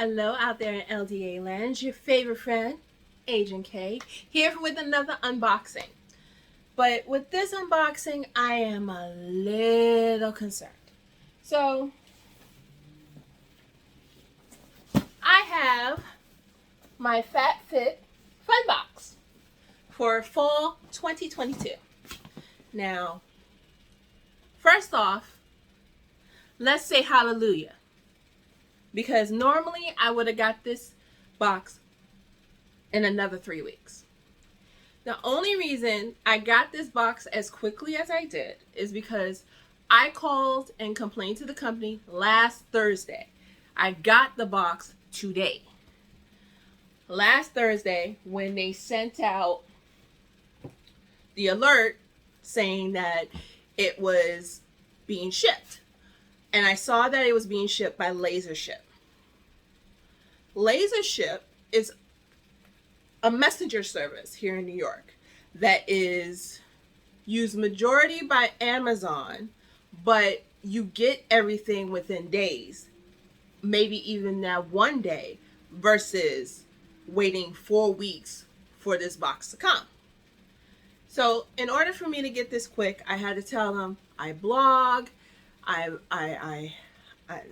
Hello out there in LDA land, your favorite friend, Agent K, here with another unboxing. But with this unboxing, I am a little concerned. So, I have my Fat Fit Fun Box for fall 2022. Now, first off, let's say hallelujah. Because normally I would have got this box in another 3 weeks. The only reason I got this box as quickly as I did is because I called and complained to the company last Thursday. I got the box today. Last Thursday, when they sent out the alert saying that it was being shipped. And I saw that it was being shipped by Laser Ship. Laser Ship is a messenger service here in New York that is used majority by Amazon, but you get everything within days, maybe even now 1 day, versus waiting 4 weeks for this box to come. So in order for me to get this quick, I had to tell them I blog.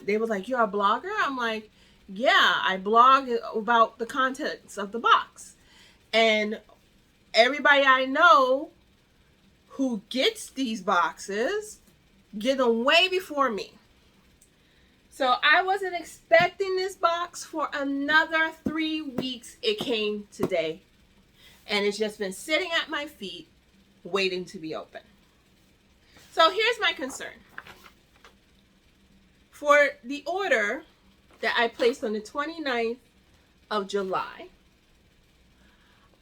They were like, "You're a blogger?" I'm like, "Yeah, I blog about the contents of the box." And everybody I know who gets these boxes get them way before me. So I wasn't expecting this box for another 3 weeks. It came today. And it's just been sitting at my feet waiting to be opened. So here's my concern. For the order that I placed on the 29th of July,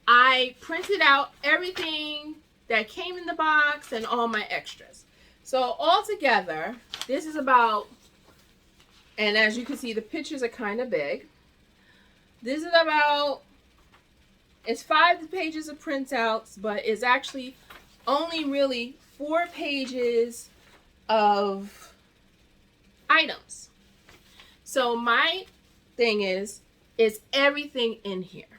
I printed out everything that came in the box and all my extras. So altogether, this is about, and as you can see, the pictures are kind of big. This is about, it's 5 pages of printouts, but it's actually only really 4 pages of items. So my thing is everything in here.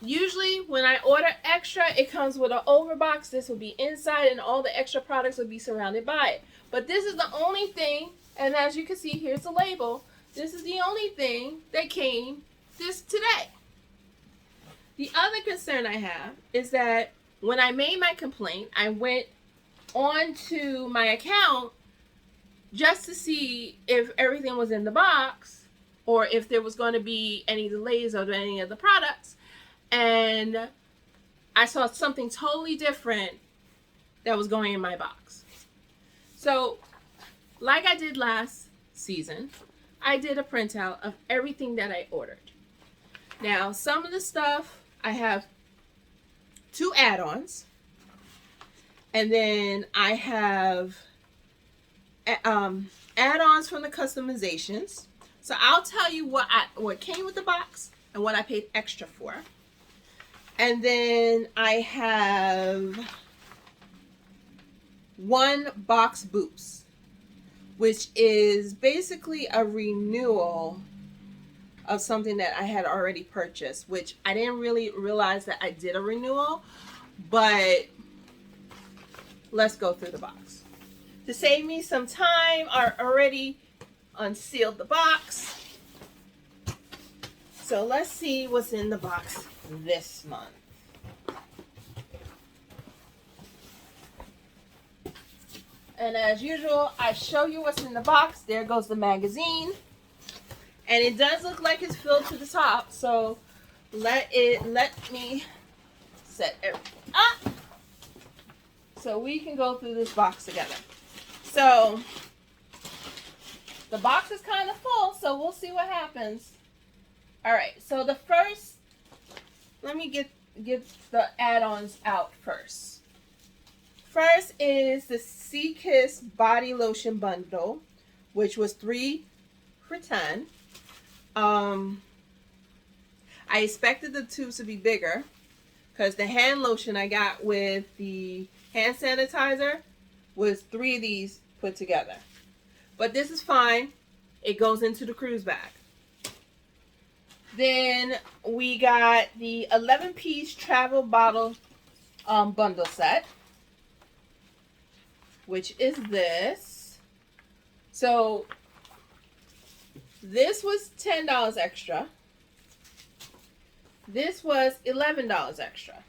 Usually when I order extra, it comes with an overbox. This will be inside and all the extra products will be surrounded by it. But this is the only thing, and as you can see, here's the label. This is the only thing that came this today. The other concern I have is that when I made my complaint, I went onto my account just to see if everything was in the box or if there was going to be any delays of any of the products. And I saw something totally different that was going in my box. So, like I did last season, I did a printout of everything that I ordered. Now, some of the stuff, I have 2 add-ons. And then I have add-ons from the customizations. So I'll tell you what came with the box and what I paid extra for. And then I have 1 box boost, which is basically a renewal of something that I had already purchased, which I didn't really realize that I did a renewal, but let's go through the box. To save me some time, I already unsealed the box. So let's see what's in the box this month. And as usual, I show you what's in the box. There goes the magazine. And it does look like it's filled to the top. So let me set everything up so we can go through this box together. So the box is kind of full, so we'll see what happens. All right, so the first, let me get the add-ons out first. First is the Sea Kiss Body Lotion Bundle, which was 3 for $10. I expected the tubes to be bigger because the hand lotion I got with the hand sanitizer was 3 of these put together. But this is fine. It goes into the cruise bag. Then we got the 11-piece travel bottle bundle set, which is this. So this was $10 extra. This was $11 extra.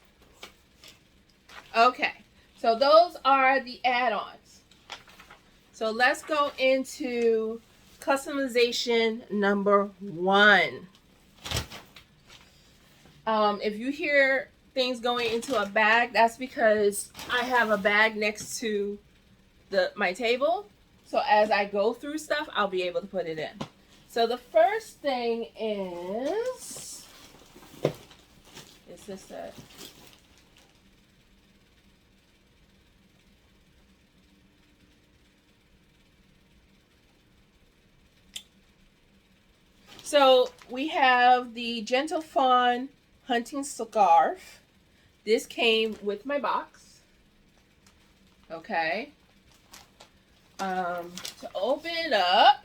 Okay, so those are the add-ons. So let's go into customization number 1. If you hear things going into a bag, that's because I have a bag next to my table. So as I go through stuff, I'll be able to put it in. So the first thing is this a So we have the Gentle Fawn hunting scarf. This came with my box. Okay. To open it up,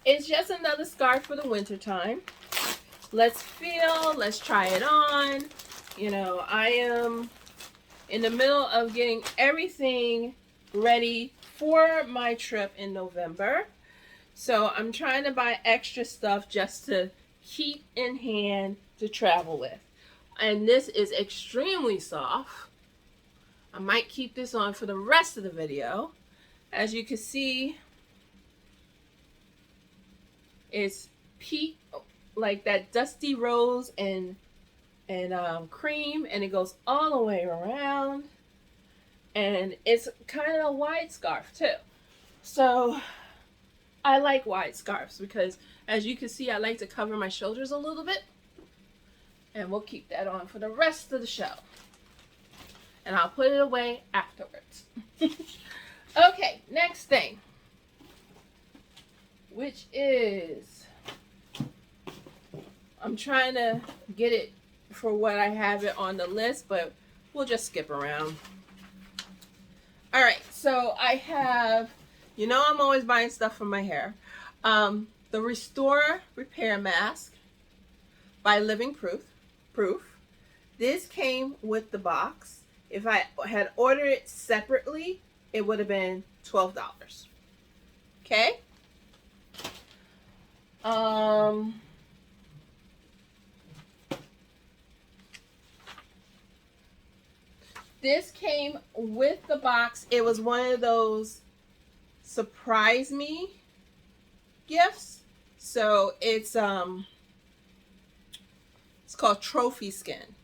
it's just another scarf for the winter time. Let's feel, let's try it on. You know, I am in the middle of getting everything ready for my trip in November. So I'm trying to buy extra stuff just to keep in hand to travel with. And this is extremely soft. I might keep this on for the rest of the video. As you can see, it's like that dusty rose and cream, and it goes all the way around. And it's kind of a wide scarf too. So I like wide scarves because, as you can see, I like to cover my shoulders a little bit. And we'll keep that on for the rest of the show. And I'll put it away afterwards. Okay, next thing. Which is, I'm trying to get it for what I have it on the list, but we'll just skip around. Alright, so I have, you know I'm always buying stuff for my hair. The Restora Repair Mask by Living Proof. This came with the box. If I had ordered it separately, it would have been $12. Okay? This came with the box. It was one of those surprise me gifts. So it's called Trophy Skin.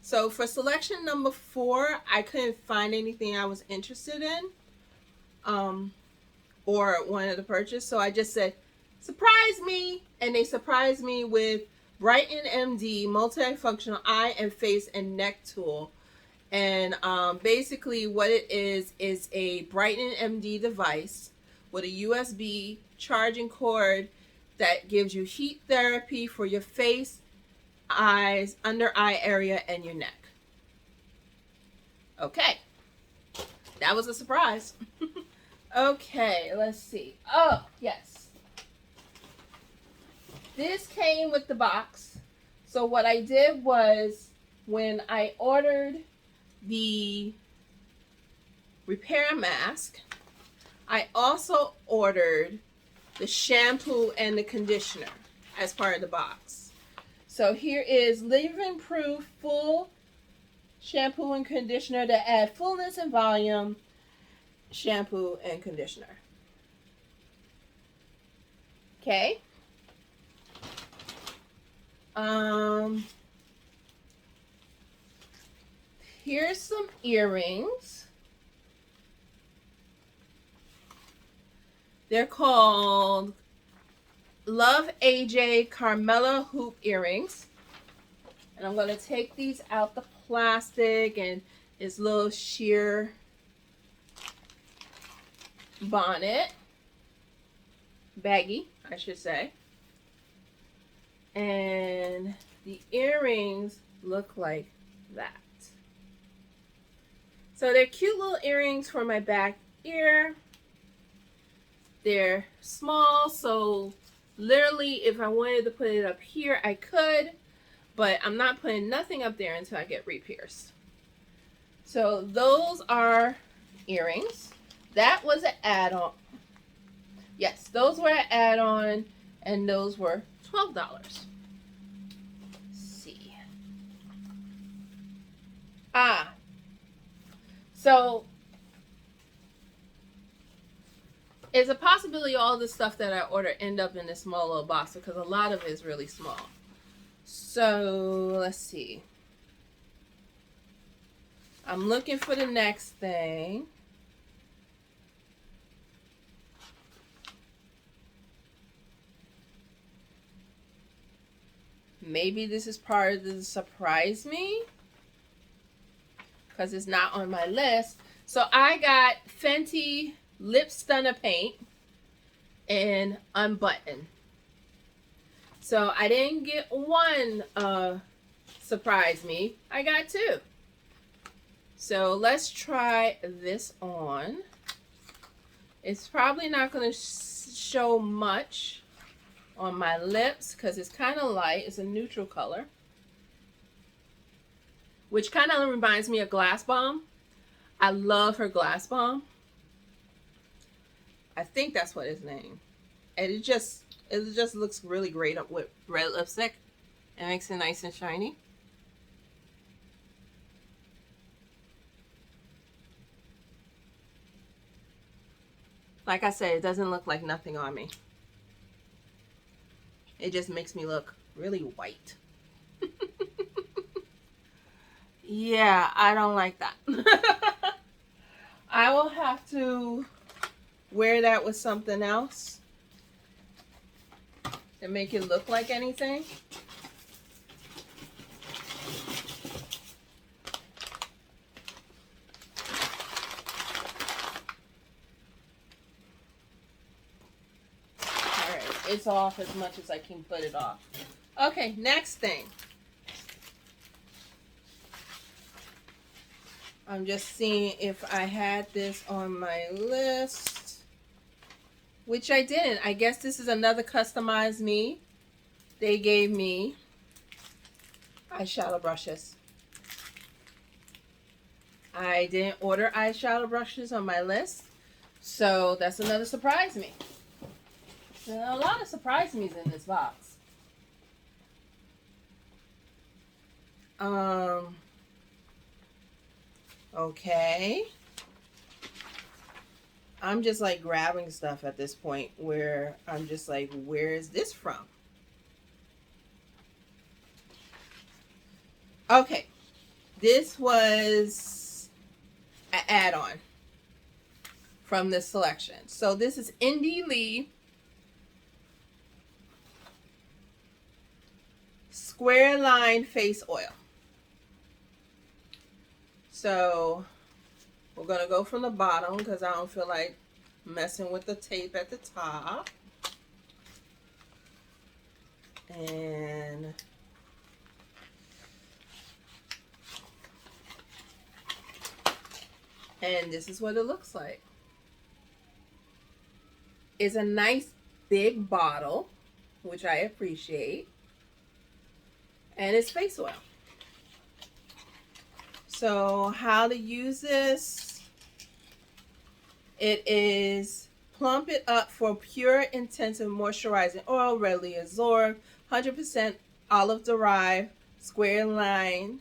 So for selection number 4, I couldn't find anything I was interested in or wanted to purchase. So I just said, surprise me. And they surprised me with Brighton MD multifunctional eye and face and neck tool. And basically what it is a Brighton MD device with a USB charging cord that gives you heat therapy for your face, eyes, under eye area, and your neck. Okay. That was a surprise. Okay, let's see. Oh, yes. This came with the box. So what I did was, when I ordered the repair mask, I also ordered the shampoo and the conditioner as part of the box. So here is Living Proof Full Shampoo and Conditioner to add fullness and volume. Shampoo and conditioner. Okay. Here's some earrings. They're called Love AJ Carmela Hoop Earrings. And I'm going to take these out the plastic and this little sheer bonnet. Baggy, I should say. And the earrings look like that. So they're cute little earrings for my back ear. They're small, so Literally, if I wanted to put it up here, I could, but I'm not putting nothing up there until I get re-pierced. So those are earrings. That was an add-on. Yes, those were an add-on, and those were $12. Let's see. So it's a possibility all the stuff that I order end up in this small little box because a lot of it is really small. So let's see. I'm looking for the next thing. Maybe this is part of the surprise me because it's not on my list. So I got Fenty Lip Stunner Paint and Unbutton. So I didn't get one surprise me. I got two. So let's try this on. It's probably not going to show much on my lips because it's kind of light. It's a neutral color, which kind of reminds me of Glass Bomb. I love her Glass Bomb. I think that's what it's named. And it just looks really great up with red lipstick. It makes it nice and shiny. Like I said, it doesn't look like nothing on me. It just makes me look really white. Yeah, I don't like that. I will have to wear that with something else and make it look like anything. Alright, it's off as much as I can put it off. Okay, next thing. I'm just seeing if I had this on my list, which I didn't. I guess this is another customized me. They gave me eyeshadow brushes. I didn't order eyeshadow brushes on my list, so that's another surprise me. There are a lot of surprise me's in this box. Okay. I'm just like grabbing stuff at this point where I'm just like, where is this from? Okay. This was an add-on from this selection. So this is Indie Lee Square Line Face Oil. So we're going to go from the bottom because I don't feel like messing with the tape at the top. And this is what it looks like. It's a nice big bottle, which I appreciate. And it's face oil. So how to use this? It is plump it up for pure intensive moisturizing oil, readily absorbed, 100% olive derived, square line,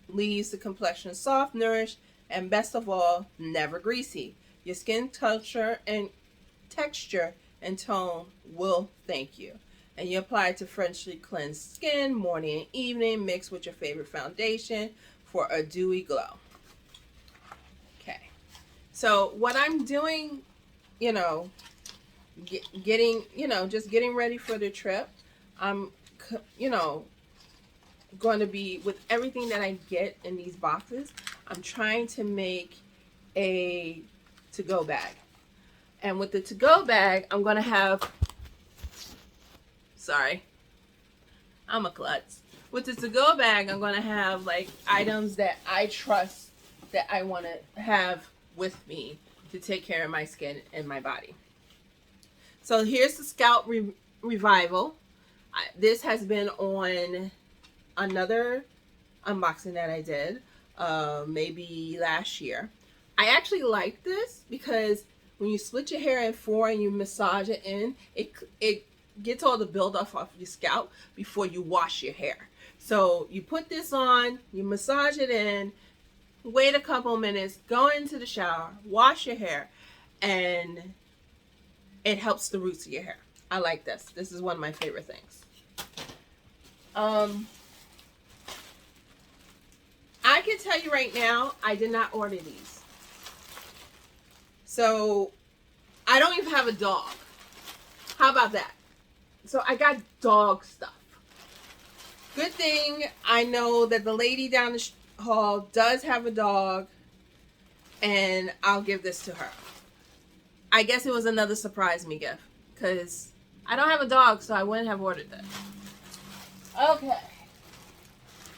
leaves the complexion soft, nourished, and best of all, never greasy. Your skin texture and tone will thank you. And you apply it to freshly cleansed skin, morning and evening, mixed with your favorite foundation for a dewy glow. Okay. So what I'm doing, you know, getting ready for the trip, I'm, going to be, with everything that I get in these boxes, I'm trying to make a to-go bag. And with the to-go bag, I'm going to have, sorry, I'm a klutz. With the to-go bag, I'm going to have like items that I trust that I want to have with me to take care of my skin and my body. So here's the Scalp Revival. This has been on another unboxing that I did maybe last year. I actually like this because when you split your hair in four and you massage it in, it gets all the buildup off your scalp before you wash your hair. So you put this on, you massage it in, wait a couple minutes, go into the shower, wash your hair, and it helps the roots of your hair. I like this. This is one of my favorite things. I can tell you right now, I did not order these. So I don't even have a dog. How about that? So I got dog stuff. Good thing I know that the lady down the hall does have a dog, and I'll give this to her. I guess it was another surprise me gift because I don't have a dog, so I wouldn't have ordered that. Okay.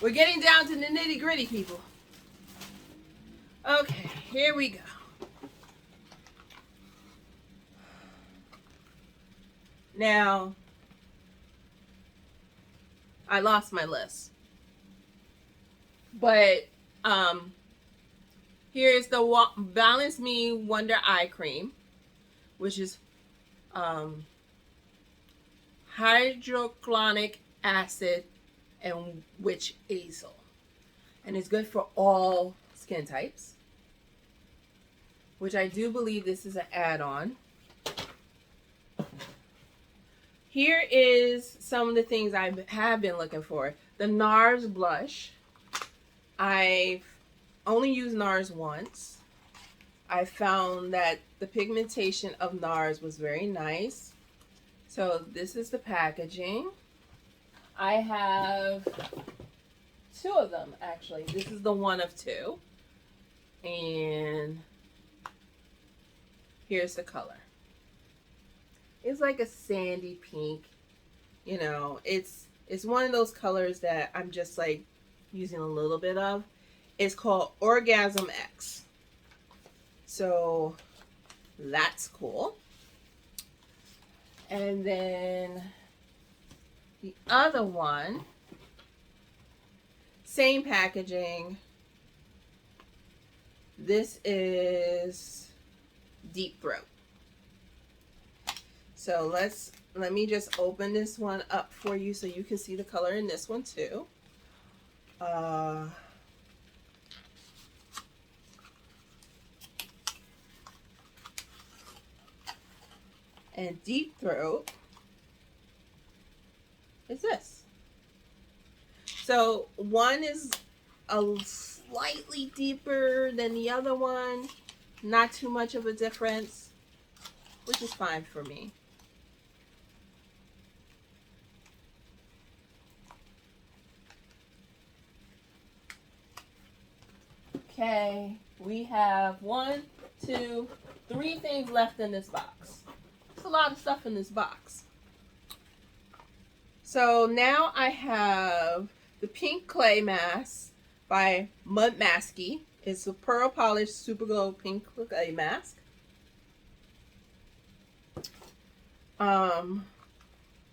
We're getting down to the nitty gritty, people. Okay, here we go. Now, I lost my list. But here's the Balance Me Wonder Eye Cream, which is hydrochloric acid and witch hazel. And it's good for all skin types, which I do believe this is an add-on. Here is some of the things I have been looking for. The Nars Blush. I've only used Nars once. I found that the pigmentation of Nars was very nice. So this is the packaging. I have two of them, actually. This is the one of two. And here's the color. It's like a sandy pink. You know, it's one of those colors that I'm just like using a little bit of. It's called Orgasm X. So that's cool. And then the other one, same packaging. This is Deep Throat. So let me just open this one up for you so you can see the color in this one too. And Deep Throat is this. So one is a slightly deeper than the other one. Not too much of a difference, which is fine for me. Okay, we have 1, 2, 3 things left in this box. There's a lot of stuff in this box. So now I have the Pink Clay Mask by Mud Masky. It's a pearl polished super glow pink clay mask.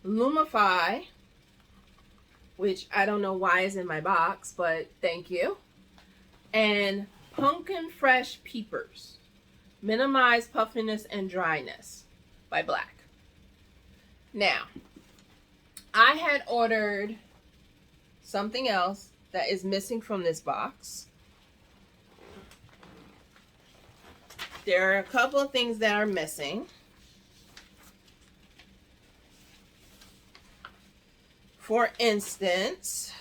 Lumify, which I don't know why is in my box, but thank you. And Pumpkin Fresh Peepers, Minimize Puffiness and Dryness by Black. Now, I had ordered something else that is missing from this box. There are a couple of things that are missing. For instance,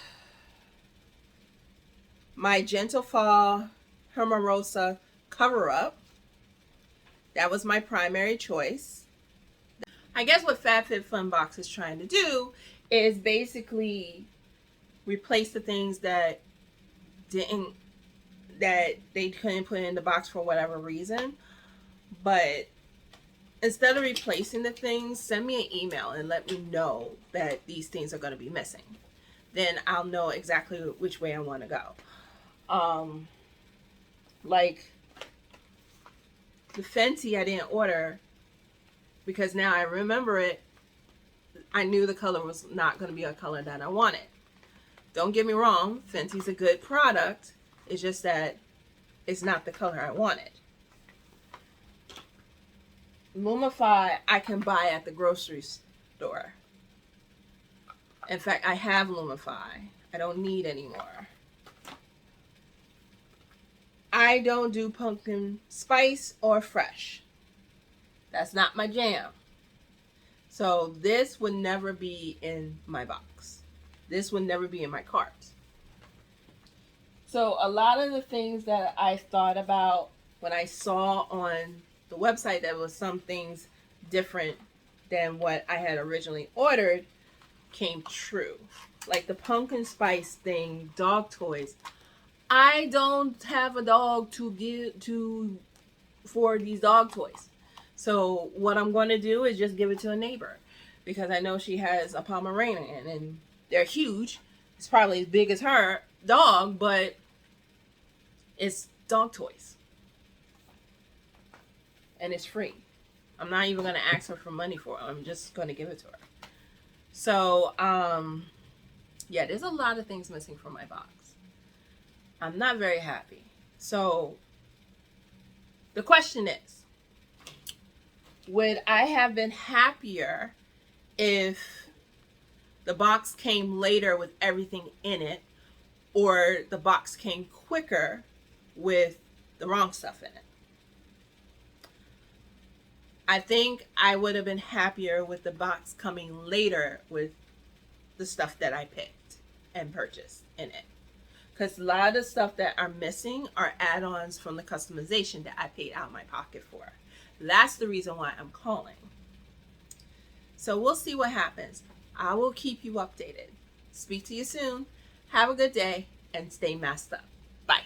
my Gentle Fall Hermarosa cover-up. That was my primary choice. I guess what FabFitFun is trying to do is basically replace the things that they couldn't put in the box for whatever reason. But instead of replacing the things, send me an email and let me know that these things are going to be missing. Then I'll know exactly which way I want to go. Like the Fenty I didn't order because now I remember it. I knew the color was not going to be a color that I wanted. Don't get me wrong, Fenty's a good product. It's just that it's not the color I wanted. Lumify I can buy at the grocery store. In fact, I have Lumify. I don't need any more. I don't do pumpkin spice or fresh. That's not my jam. So this would never be in my box. This would never be in my cart. So a lot of the things that I thought about when I saw on the website that was some things different than what I had originally ordered came true. Like the pumpkin spice thing, dog toys. I don't have a dog to give to for these dog toys. So what I'm going to do is just give it to a neighbor, because I know she has a Pomeranian and they're huge. It's probably as big as her dog, but it's dog toys. And it's free. I'm not even going to ask her for money for it. I'm just going to give it to her. So, yeah, there's a lot of things missing from my box. I'm not very happy. So, the question is, would I have been happier if the box came later with everything in it, or the box came quicker with the wrong stuff in it? I think I would have been happier with the box coming later with the stuff that I picked and purchased in it. Because a lot of the stuff that are missing are add-ons from the customization that I paid out of my pocket for. That's the reason why I'm calling. So we'll see what happens. I will keep you updated. Speak to you soon. Have a good day and stay masked up. Bye.